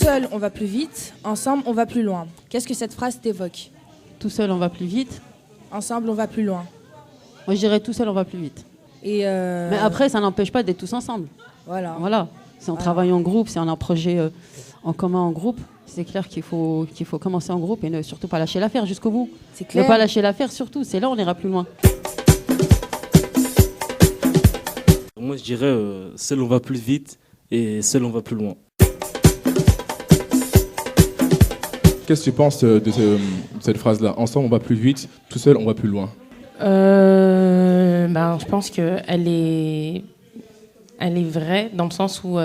seul, on va plus vite. Ensemble, on va plus loin. Qu'est-ce que cette phrase t'évoque? Tout seul, on va plus vite. Ensemble, on va plus loin. Moi, je dirais tout seul, on va plus vite. Et Mais après, ça n'empêche pas d'être tous ensemble. Voilà. Si on travaille en groupe, si on a un projet en commun en groupe, c'est clair qu'il faut commencer en groupe et ne surtout pas lâcher l'affaire jusqu'au bout. C'est clair. Ne pas lâcher l'affaire surtout, c'est là où on ira plus loin. Moi, je dirais seul on va plus vite et seul on va plus loin. Qu'est-ce que tu penses de cette phrase-là? Ensemble, on va plus vite, tout seul, on va plus loin. Je pense qu'elle est vraie dans le sens où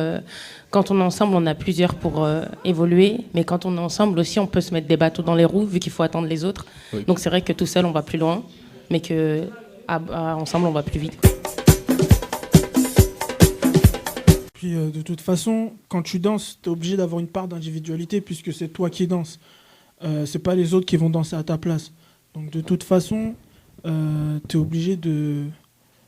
quand on est ensemble, on a plusieurs pour évoluer, mais quand on est ensemble aussi, on peut se mettre des bateaux dans les roues vu qu'il faut attendre les autres. Oui. Donc c'est vrai que tout seul, on va plus loin, mais que ensemble, on va plus vite. Puis de toute façon, quand tu danses, tu es obligé d'avoir une part d'individualité puisque c'est toi qui danses. C'est pas les autres qui vont danser à ta place. Donc de toute façon, tu es obligé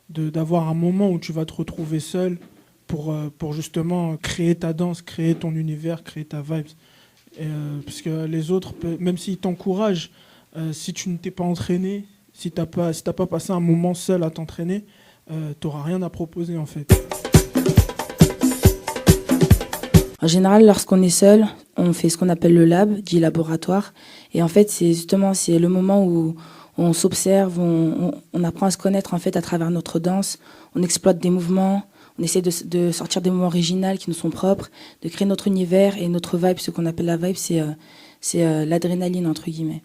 d'avoir un moment où tu vas te retrouver seul pour justement créer ta danse, créer ton univers, créer ta vibe. Parce que les autres, même s'ils t'encouragent, si tu ne t'es pas entraîné, si t'as pas passé un moment seul à t'entraîner, t'auras rien à proposer en fait. En général, lorsqu'on est seul, on fait ce qu'on appelle le lab, dit laboratoire. Et en fait, c'est le moment où on s'observe, on apprend à se connaître en fait à travers notre danse. On exploite des mouvements, on essaie de sortir des mouvements originaux qui nous sont propres, de créer notre univers et notre vibe. Ce qu'on appelle la vibe, c'est l'adrénaline entre guillemets.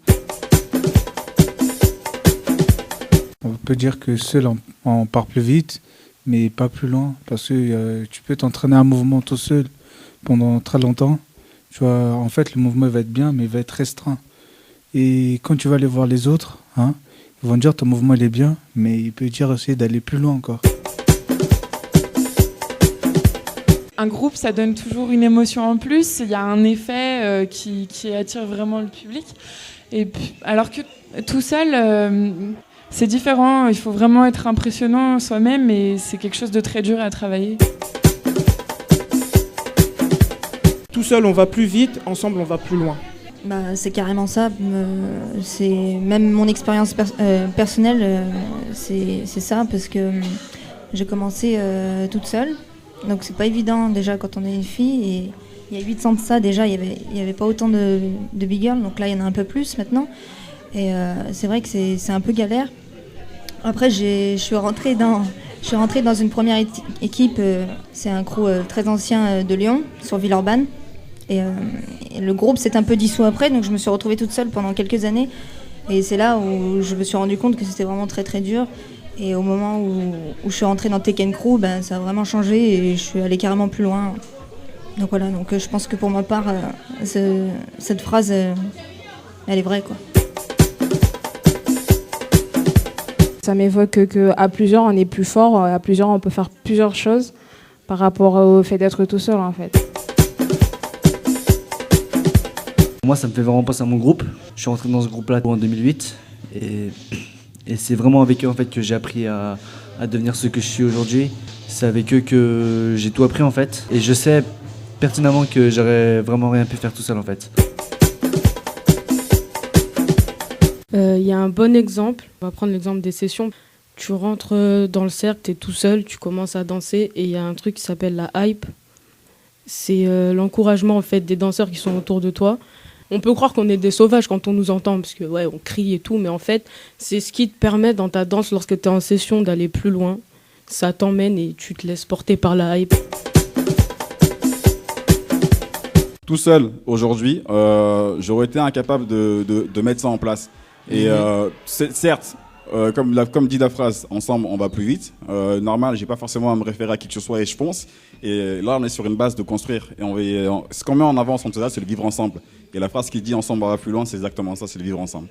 On peut dire que seul on part plus vite, mais pas plus loin, parce que tu peux t'entraîner un mouvement tout seul pendant très longtemps. Tu vois, en fait, le mouvement va être bien, mais il va être restreint. Et quand tu vas aller voir les autres, ils vont dire ton mouvement il est bien, mais il peut dire aussi d'aller plus loin encore. Un groupe, ça donne toujours une émotion en plus. Il y a un effet qui attire vraiment le public. Et puis, alors que tout seul, c'est différent. Il faut vraiment être impressionnant soi-même et c'est quelque chose de très dur à travailler. Tout seul, on va plus vite, ensemble, on va plus loin. C'est carrément ça. C'est même mon expérience personnelle, c'est ça, parce que j'ai commencé toute seule. Donc c'est pas évident déjà quand on est une fille. Et il y a 8 ans de ça, déjà, il y avait pas autant de big girls. Donc là, il y en a un peu plus maintenant. Et c'est vrai que c'est un peu galère. Après, je suis rentrée dans une première équipe. C'est un crew très ancien de Lyon, sur Villeurbanne. Et le groupe s'est un peu dissous après, donc je me suis retrouvée toute seule pendant quelques années. Et c'est là où je me suis rendu compte que c'était vraiment très très dur. Et au moment où je suis rentrée dans Tekken Crew, ça a vraiment changé et je suis allée carrément plus loin. Donc voilà, donc je pense que pour ma part, cette phrase, elle est vraie, quoi. Ça m'évoque qu'à plusieurs, on est plus fort, à plusieurs, on peut faire plusieurs choses par rapport au fait d'être tout seul, en fait. Moi, ça me fait vraiment penser à mon groupe. Je suis rentré dans ce groupe-là en 2008 et c'est vraiment avec eux en fait, que j'ai appris à devenir ce que je suis aujourd'hui. C'est avec eux que j'ai tout appris en fait. Et je sais pertinemment que j'aurais vraiment rien pu faire tout seul en fait. Il y a un bon exemple. On va prendre l'exemple des sessions. Tu rentres dans le cercle, tu es tout seul, tu commences à danser et il y a un truc qui s'appelle la hype. C'est l'encouragement en fait, des danseurs qui sont autour de toi. On peut croire qu'on est des sauvages quand on nous entend, parce que ouais, on crie et tout, mais en fait, c'est ce qui te permet dans ta danse, lorsque tu es en session, d'aller plus loin. Ça t'emmène et tu te laisses porter par la hype. Tout seul, aujourd'hui, j'aurais été incapable de mettre ça en place. Et certes, comme dit la phrase, ensemble on va plus vite. Normal, j'ai pas forcément à me référer à qui que ce soit et je pense. Et là, on est sur une base de construire. Et ce qu'on met en avant en tout ça, c'est le vivre ensemble. Et la phrase qui dit ensemble on va plus loin, c'est exactement ça, c'est le vivre ensemble.